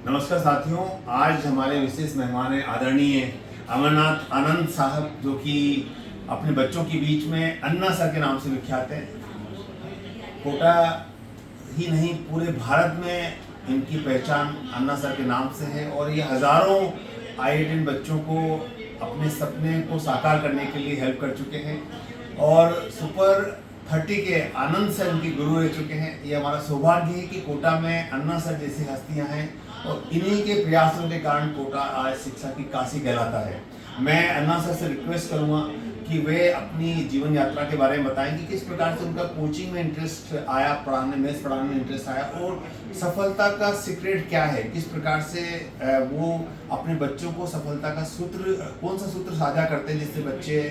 नमस्कार साथियों, आज हमारे विशेष मेहमान हैं आदरणीय अमरनाथ आनंद साहब, जो कि अपने बच्चों के बीच में अन्ना सर के नाम से विख्यात हैं। कोटा ही नहीं, पूरे भारत में इनकी पहचान अन्ना सर के नाम से है और ये हज़ारों IITian बच्चों को अपने सपने को साकार करने के लिए हेल्प कर चुके हैं और सुपर 30 के आनंद सर इनके गुरु रह चुके हैं। ये हमारा सौभाग्य है कि कोटा में अन्ना सर जैसी हस्तियां हैं और इन्हीं के प्रयासों के कारण कोटा आज शिक्षा की काशी कहलाता है। मैं अन्ना सर से रिक्वेस्ट करूंगा कि वे अपनी जीवन यात्रा के बारे में बताएं कि किस प्रकार से उनका कोचिंग में इंटरेस्ट आया, मैथ्स पढ़ाने में इंटरेस्ट आया और सफलता का सीक्रेट क्या है, किस प्रकार से वो अपने बच्चों को सफलता का सूत्र, कौन सा सूत्र साझा करते हैं जिससे बच्चे,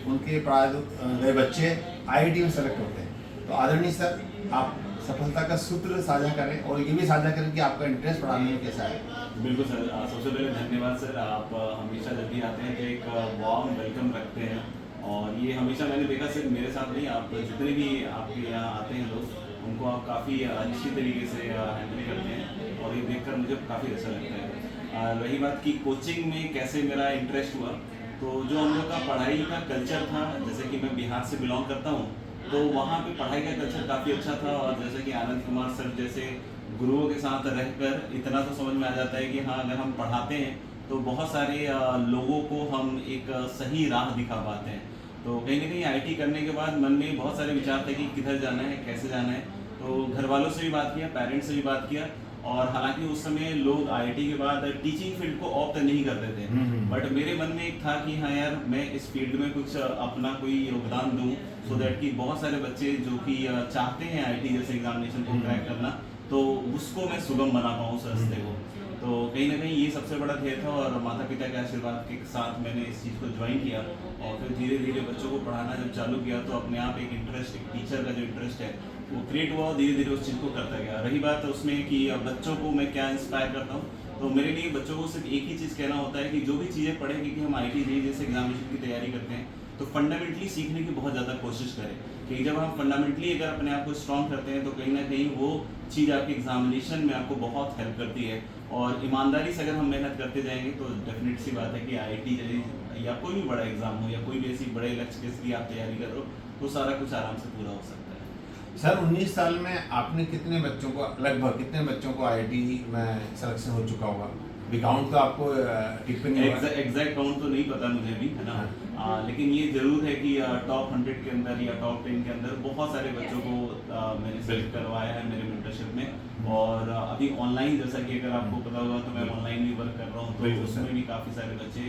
उनके गए बच्चे IIT में सेलेक्ट होते हैं। तो आदरणीय सर, आप सफलता का सूत्र साझा करें और ये भी साझा करें कि आपका इंटरेस्ट पढ़ाने में कैसा है। बिल्कुल सर, सबसे पहले धन्यवाद सर। आप हमेशा जब भी आते हैं तो एक वार्म वेलकम रखते हैं और ये हमेशा मैंने देखा सिर्फ मेरे साथ नहीं, आप जितने भी आपके यहाँ आते हैं लोग, उनको आप काफ़ी अच्छी तरीके से हैंडल करते हैं और ये देखकर मुझे काफ़ी अच्छा लगता है। रही बात कि कोचिंग में कैसे मेरा इंटरेस्ट हुआ, तो जो हम लोग का पढ़ाई का कल्चर था, जैसे कि मैं बिहार से बिलोंग करता हूँ, तो वहाँ पे पढ़ाई का कल्चर काफ़ी अच्छा था और जैसे कि आनंद कुमार सर जैसे गुरुओं के साथ रहकर इतना तो समझ में आ जाता है कि हाँ, अगर हम पढ़ाते हैं तो बहुत सारे लोगों को हम एक सही राह दिखा पाते हैं। तो कहीं ना कहीं IIT करने के बाद मन में बहुत सारे विचार थे कि किधर जाना है, कैसे जाना है। तो घर वालों से भी बात किया, पेरेंट्स से भी बात किया और हालांकि उस समय लोग IIT के बाद टीचिंग फील्ड को ऑप्ट नहीं करते थे, बट मेरे मन में एक था कि हाँ यार, मैं इस फील्ड में कुछ अपना कोई योगदान दूं, सो दैट कि बहुत सारे बच्चे जो कि चाहते हैं IIT जैसे एग्जामिनेशन को क्रैक करना, तो उसको मैं सुगम बना पाऊँ उस रास्ते को। तो कहीं ना कहीं ये सबसे बड़ा ध्येय था और माता पिता के आशीर्वाद के साथ मैंने इस चीज़ को ज्वाइन किया और फिर धीरे धीरे बच्चों को पढ़ाना जब चालू किया तो अपने आप एक इंटरेस्ट, एक टीचर का जो इंटरेस्ट है वो क्रिएट हुआ और धीरे धीरे उस चीज़ को करता गया। रही बात उसमें कि बच्चों को मैं क्या इंस्पायर करता हूँ, तो मेरे लिए बच्चों को सिर्फ एक ही चीज़ कहना होता है कि जो भी चीज़ें पढ़ें, क्योंकि हम IIT JEE जैसे एग्जामिनेशन की तैयारी करते हैं, तो फंडामेंटली सीखने की बहुत ज़्यादा कोशिश करें कि जब हम फंडामेंटली अगर अपने आप को स्ट्रॉन्ग करते हैं तो कहीं ना कहीं वो चीज़ आपके एग्जामिनेशन में आपको बहुत हेल्प करती है। और ईमानदारी से अगर हम मेहनत करते जाएंगे तो डेफिनेट सी बात है कि IIT JEE या कोई भी बड़ा एग्जाम हो या कोई भी ऐसी बड़े लक्ष्य के लिए आप तैयारी कर रहे हो, तो सारा कुछ आराम से पूरा हो सकता है। सर, 19 साल में आपने कितने बच्चों को, लगभग कितने बच्चों को IIT में सिलेक्शन हो चुका होगा? काउंट तो आपको टिप्पणी एग्जैक्ट काउंट तो नहीं पता मुझे भी, है ना। लेकिन ये जरूर है कि टॉप 100 के अंदर या टॉप 10 के अंदर बहुत सारे बच्चों को मैंने सेलेक्ट करवाया है मेरे मेंटरशिप में। और अभी ऑनलाइन, जैसा कि अगर आपको पता होगा तो मैं ऑनलाइन भी वर्क कर रहा हूँ, तो उसमें भी काफ़ी सारे बच्चे,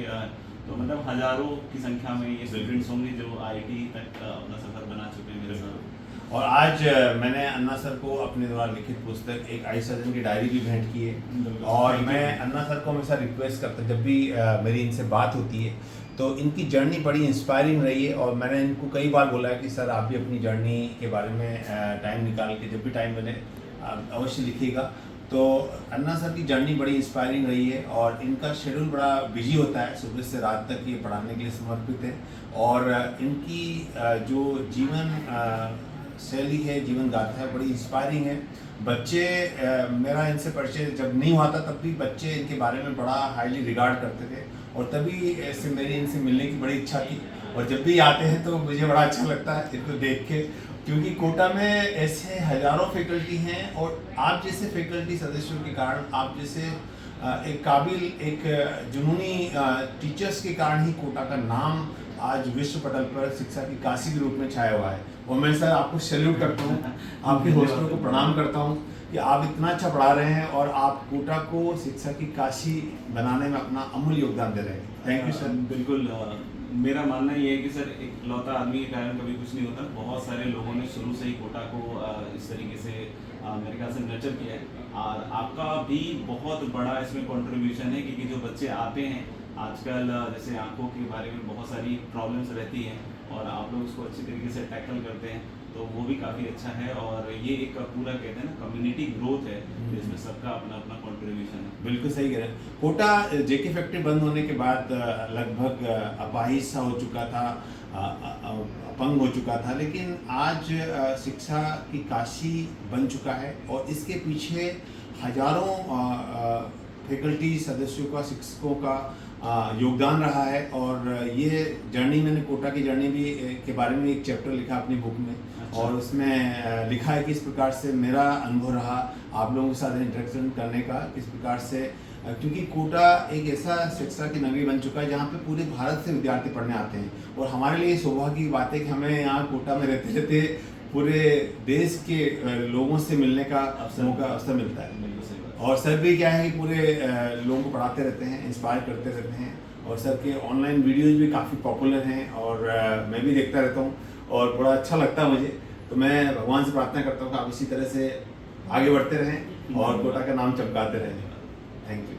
तो मतलब हज़ारों की संख्या में ये स्टूडेंट्स होंगे जो IIT तक अपना सफ़र बना चुके हैं मेरे साथ। और आज मैंने अन्ना सर को अपने द्वारा लिखित पुस्तक एक आई सर्जन की डायरी भी भेंट की है और मैं अन्ना सर को हमेशा रिक्वेस्ट करता, जब भी मेरी इनसे बात होती है तो इनकी जर्नी बड़ी इंस्पायरिंग रही है और मैंने इनको कई बार बोला है कि सर आप भी अपनी जर्नी के बारे में टाइम निकाल के जब भी टाइम मिले अवश्य लिखिएगा। तो अन्ना सर की जर्नी बड़ी इंस्पायरिंग रही है और इनका शेड्यूल बड़ा बिजी होता है, सुबह से रात तक ये पढ़ाने के लिए समर्पित है और इनकी जो जीवन शैली है, जीवन गाथा है, बड़ी इंस्पायरिंग है। बच्चे, मेरा इनसे परिचय जब नहीं हुआ था तब भी बच्चे इनके बारे में बड़ा हाईली रिगार्ड करते थे और तभी ऐसे मेरी इनसे मिलने की बड़ी इच्छा थी और जब भी आते हैं तो मुझे बड़ा अच्छा लगता है इनको देख के, क्योंकि कोटा में ऐसे हज़ारों फैकल्टी हैं और आप जैसे फैकल्टी सदस्यों के कारण, आप जैसे एक काबिल, एक जुनूनी टीचर्स के कारण ही कोटा का नाम आज विश्व पटल पर शिक्षा की काशी के रूप में छाया हुआ है। और मैं सर आपको सैल्यूट करता हूँ, आपके हॉस्टलों को प्रणाम करता हूँ कि आप इतना अच्छा पढ़ा रहे हैं और आप कोटा को शिक्षा की काशी बनाने में अपना अमूल्य योगदान दे रहे हैं। Thank you sir. बिल्कुल, मेरा मानना ये है कि सर एक लौता आदमी के कारण कभी कुछ नहीं होता। बहुत सारे लोगों ने शुरू से ही कोटा को इस तरीके से मेरे ख्याल से नर्चर किया है और आपका भी बहुत बड़ा इसमें कंट्रीब्यूशन है, क्योंकि जो बच्चे आते हैं आजकल, जैसे आंखों के बारे में बहुत सारी प्रॉब्लम्स रहती हैं और आप लोग उसको अच्छी तरीके से टैकल करते हैं, तो वो भी काफ़ी अच्छा है और ये एक पूरा कहते हैं ना कम्युनिटी ग्रोथ है जिसमें सबका अपना अपना कंट्रीब्यूशन है। बिल्कुल सही कह रहे हैं। कोटा JK फैक्ट्री बंद होने के बाद लगभग अपाहिज सा हो चुका था, अपंग हो चुका था, लेकिन आज शिक्षा की काशी बन चुका है और इसके पीछे हजारों फैकल्टी सदस्यों का, शिक्षकों का योगदान रहा है। और ये जर्नी मैंने कोटा की जर्नी भी के बारे में एक चैप्टर लिखा अपनी बुक में। अच्छा। और उसमें लिखा है कि इस प्रकार से मेरा अनुभव रहा आप लोगों के साथ इंटरेक्शन करने का, किस प्रकार से, क्योंकि कोटा एक ऐसा शिक्षा की नगरी बन चुका है जहाँ पे पूरे भारत से विद्यार्थी पढ़ने आते हैं। और हमारे लिए सौभाग्य की बात है कि हमें यहाँ कोटा में रहते रहते पूरे देश के लोगों से मिलने का अवसर मिलता है। बिल्कुल सही बात। और सर भी क्या है कि पूरे लोगों को पढ़ाते रहते हैं, इंस्पायर करते रहते हैं। और सर के ऑनलाइन वीडियोज़ भी काफ़ी पॉपुलर हैं और मैं भी देखता रहता हूँ और बड़ा अच्छा लगता है मुझे। तो मैं भगवान से प्रार्थना करता हूँ कि आप इसी तरह से आगे बढ़ते रहें और कोटा का नाम चमकाते रहें। Thank you.